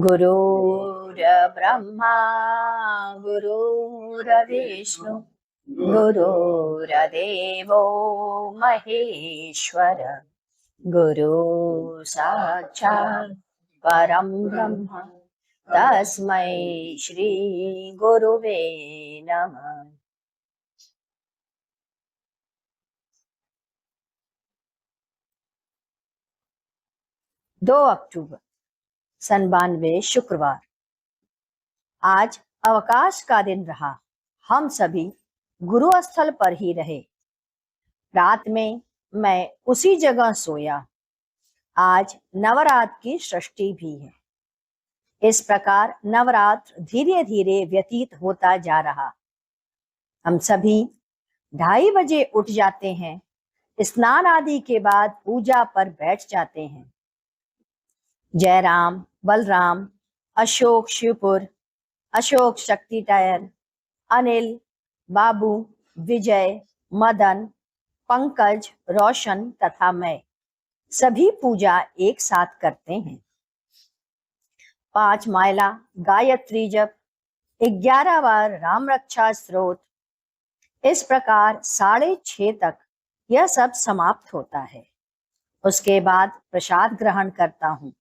गुरुर्ब्रह्मा गुरुर्विष्णु गुरुर्देवो महेश्वर गुरु साक्षात् परम ब्रह्म तस्मै श्री गुरुवे नमः। 2 अक्टूबर सन 92 शुक्रवार। आज अवकाश का दिन रहा। हम सभी गुरु स्थल पर ही रहे। रात में मैं उसी जगह सोया। आज नवरात्र की सृष्टि भी है। इस प्रकार नवरात्र धीरे धीरे व्यतीत होता जा रहा। हम सभी 2:30 बजे उठ जाते हैं। स्नान आदि के बाद पूजा पर बैठ जाते हैं। जयराम, बलराम, अशोक शिवपुर, अशोक शक्ति टायर, अनिल, बाबू, विजय, मदन, पंकज, रोशन तथा मैं सभी पूजा एक साथ करते हैं। 5 माला गायत्री जप, 11 बार राम रक्षा स्तोत्र। इस प्रकार 6:30 तक यह सब समाप्त होता है। उसके बाद प्रसाद ग्रहण करता हूँ।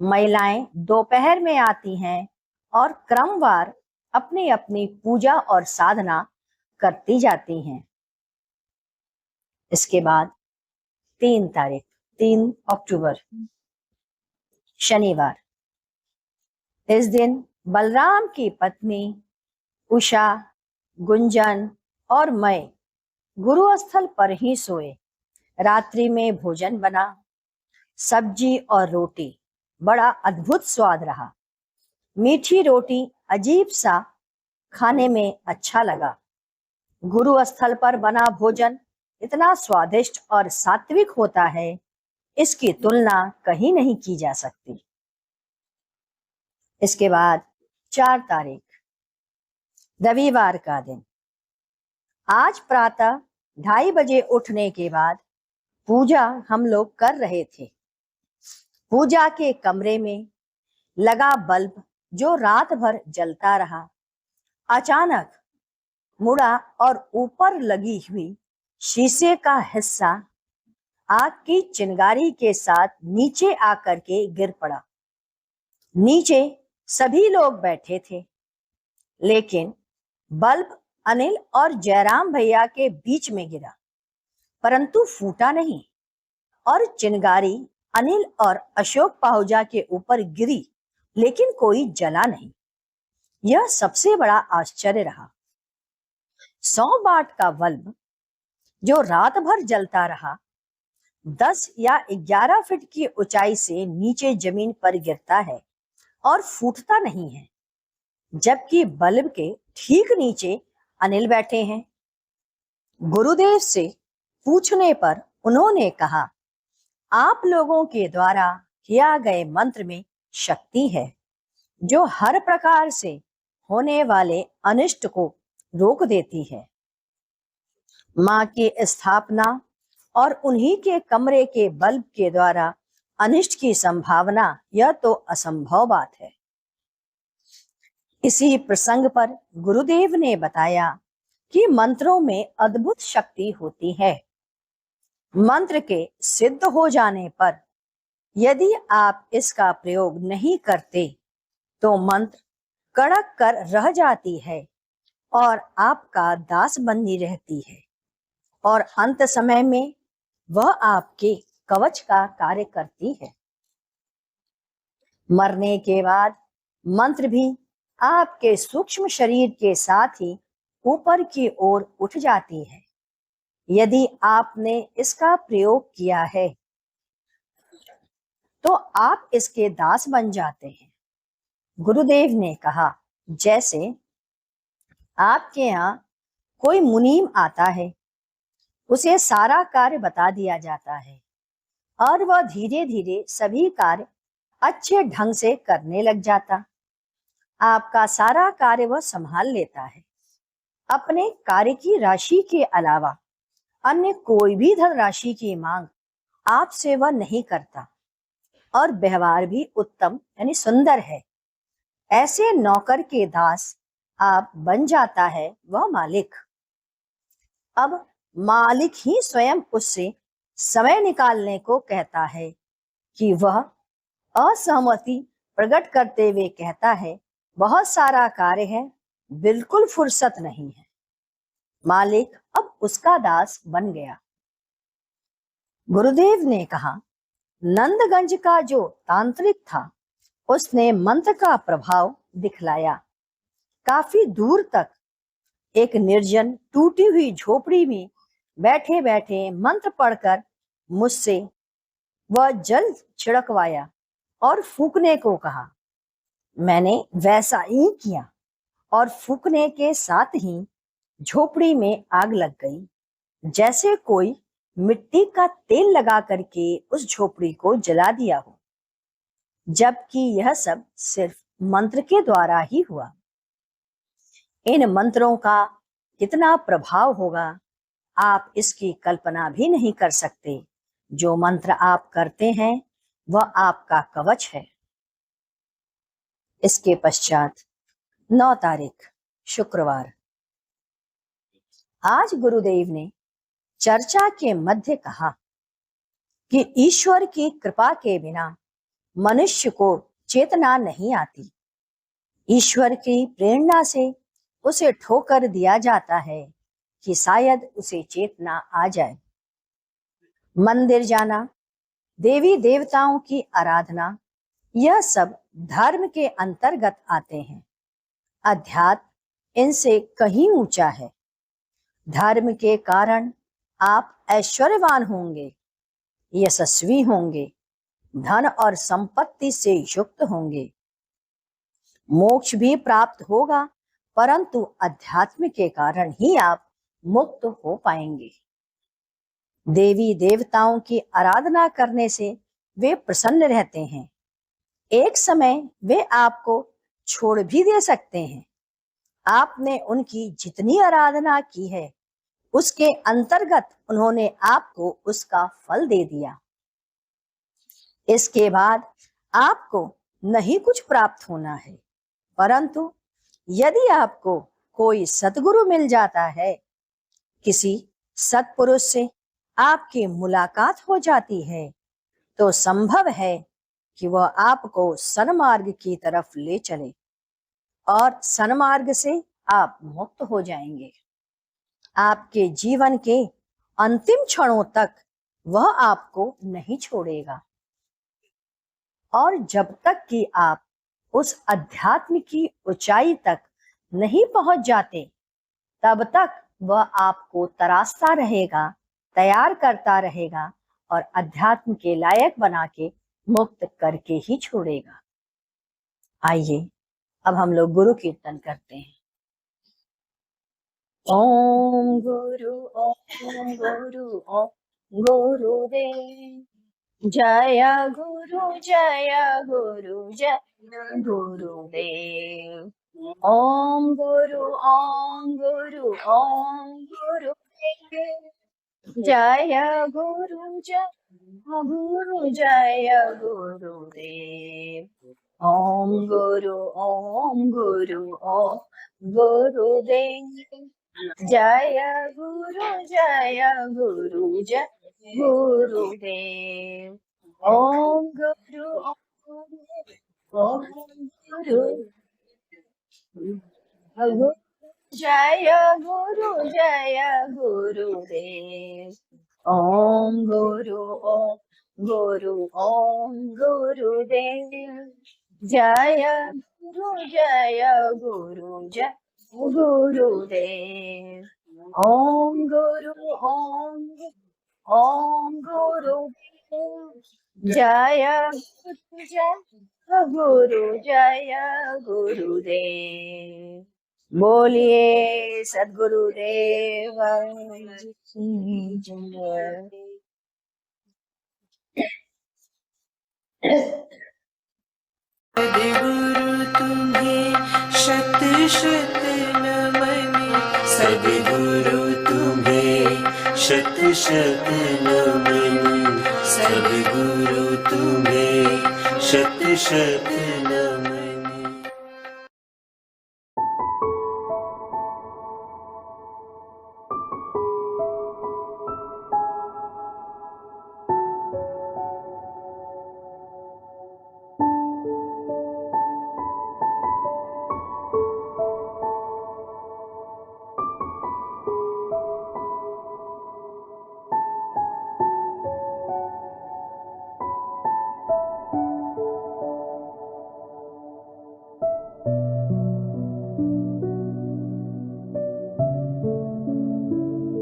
महिलाएं दोपहर में आती हैं और क्रमवार अपनी अपनी पूजा और साधना करती जाती हैं। इसके बाद 3 अक्टूबर शनिवार। इस दिन बलराम की पत्नी उषा, गुंजन और मैं गुरु स्थल पर ही सोए। रात्रि में भोजन बना। सब्जी और रोटी बड़ा अद्भुत स्वाद रहा। मीठी रोटी अजीब सा खाने में अच्छा लगा। गुरु स्थल पर बना भोजन इतना स्वादिष्ट और सात्विक होता है, इसकी तुलना कहीं नहीं की जा सकती। इसके बाद 4 तारीख रविवार का दिन। आज प्रातः 2:30 बजे उठने के बाद पूजा हम लोग कर रहे थे। पूजा के कमरे में लगा बल्ब जो रात भर जलता रहा, अचानक मुड़ा और ऊपर लगी हुई शीशे का हिस्सा आग की चिंगारी के साथ नीचे आकर के गिर पड़ा। नीचे सभी लोग बैठे थे, लेकिन बल्ब अनिल और जयराम भैया के बीच में गिरा, परंतु फूटा नहीं और चिंगारी अनिल और अशोक पाहुजा के ऊपर गिरी, लेकिन कोई जला नहीं। यह सबसे बड़ा आश्चर्य रहा। 100 वाट का बल्ब जो रात भर जलता रहा, 10 या 11 फीट की ऊंचाई से नीचे जमीन पर गिरता है और फूटता नहीं है, जबकि बल्ब के ठीक नीचे अनिल बैठे हैं। गुरुदेव से पूछने पर उन्होंने कहा, आप लोगों के द्वारा किया गए मंत्र में शक्ति है जो हर प्रकार से होने वाले अनिष्ट को रोक देती है। मां की स्थापना और उन्हीं के कमरे के बल्ब के द्वारा अनिष्ट की संभावना, यह तो असंभव बात है। इसी प्रसंग पर गुरुदेव ने बताया कि मंत्रों में अद्भुत शक्ति होती है। मंत्र के सिद्ध हो जाने पर यदि आप इसका प्रयोग नहीं करते तो मंत्र कड़क कर रह जाती है और आपका दास बनी रहती है, और अंत समय में वह आपके कवच का कार्य करती है। मरने के बाद मंत्र भी आपके सूक्ष्म शरीर के साथ ही ऊपर की ओर उठ जाती है। यदि आपने इसका प्रयोग किया है तो आप इसके दास बन जाते हैं। गुरुदेव ने कहा, जैसे आपके यहाँ कोई मुनीम आता है, उसे सारा कार्य बता दिया जाता है और वह धीरे धीरे सभी कार्य अच्छे ढंग से करने लग जाता। आपका सारा कार्य वह संभाल लेता है। अपने कार्य की राशि के अलावा अन्य कोई भी धनराशि की मांग आपसे वह नहीं करता। और व्यवहार भी उत्तम यानी सुंदर है। ऐसे नौकर के दास आप बन जाता है वह मालिक। अब मालिक ही स्वयं उससे समय निकालने को कहता है कि वह असहमति प्रकट करते हुए कहता है, बहुत सारा कार्य है, बिल्कुल फुर्सत नहीं है। मालिक अब उसका दास बन गया। गुरुदेव ने कहा, नंदगंज का जो तांत्रिक था उसने मंत्र का प्रभाव दिखलाया। काफी दूर तक एक निर्जन टूटी हुई झोपड़ी में बैठे बैठे मंत्र पढ़कर मुझसे वह जल छिड़कवाया और फूकने को कहा। मैंने वैसा ही किया और फूकने के साथ ही झोपड़ी में आग लग गई, जैसे कोई मिट्टी का तेल लगा करके उस झोपड़ी को जला दिया हो, जबकि यह सब सिर्फ मंत्र के द्वारा ही हुआ। इन मंत्रों का कितना प्रभाव होगा आप इसकी कल्पना भी नहीं कर सकते। जो मंत्र आप करते हैं वह आपका कवच है। इसके पश्चात 9 तारीख शुक्रवार, आज गुरुदेव ने चर्चा के मध्य कहा कि ईश्वर की कृपा के बिना मनुष्य को चेतना नहीं आती। ईश्वर की प्रेरणा से उसे ठोकर दिया जाता है कि शायद उसे चेतना आ जाए। मंदिर जाना, देवी देवताओं की आराधना, यह सब धर्म के अंतर्गत आते हैं। अध्यात्म इनसे कहीं ऊंचा है। धर्म के कारण आप ऐश्वर्यवान होंगे, यशस्वी होंगे, धन और संपत्ति से युक्त होंगे, मोक्ष भी प्राप्त होगा, परंतु अध्यात्म के कारण ही आप मुक्त हो पाएंगे। देवी देवताओं की आराधना करने से वे प्रसन्न रहते हैं। एक समय वे आपको छोड़ भी दे सकते हैं। आपने उनकी जितनी आराधना की है उसके अंतर्गत उन्होंने आपको उसका फल दे दिया। इसके बाद आपको नहीं कुछ प्राप्त होना है, परंतु यदि आपको कोई सतगुरु मिल जाता है, किसी सत्पुरुष से आपकी मुलाकात हो जाती है, तो संभव है कि वह आपको सन्मार्ग की तरफ ले चले और सन्मार्ग से आप मुक्त हो जाएंगे। आपके जीवन के अंतिम क्षणों तक वह आपको नहीं छोड़ेगा और जब तक कि आप उस अध्यात्म की ऊंचाई तक नहीं पहुंच जाते, तब तक वह आपको तराशता रहेगा, तैयार करता रहेगा और अध्यात्म के लायक बना के मुक्त करके ही छोड़ेगा। आइए अब हम लोग गुरु कीर्तन करते हैं। ओम गुरु ओम गुरु ओम गुरुदेव, जय गुरु जय गुरु जय गुरुदेव। ओम गुरु ओम गुरु ओम गुरुदेव, जय गुरु जय गुरुदेव। ओम गुरु ओम गुरु ओम गुरुदेव, जय गुरु जय गुरुदेव। ओम गुरु ओम गुरु जय गुरुदेव। ओम गुरु ओम गुरुदेव, जय गुरु गुरुदेव। ओम गुरु ओम गुरुदेव, जय गुरुदेव। बोलिए सद्गुरुदेव की जय। सद्गुरु तुम्हें शत शत नमन, सद्गुरु तुम्हें शत शत नमन। सद्गुरु तुम्हें शत शत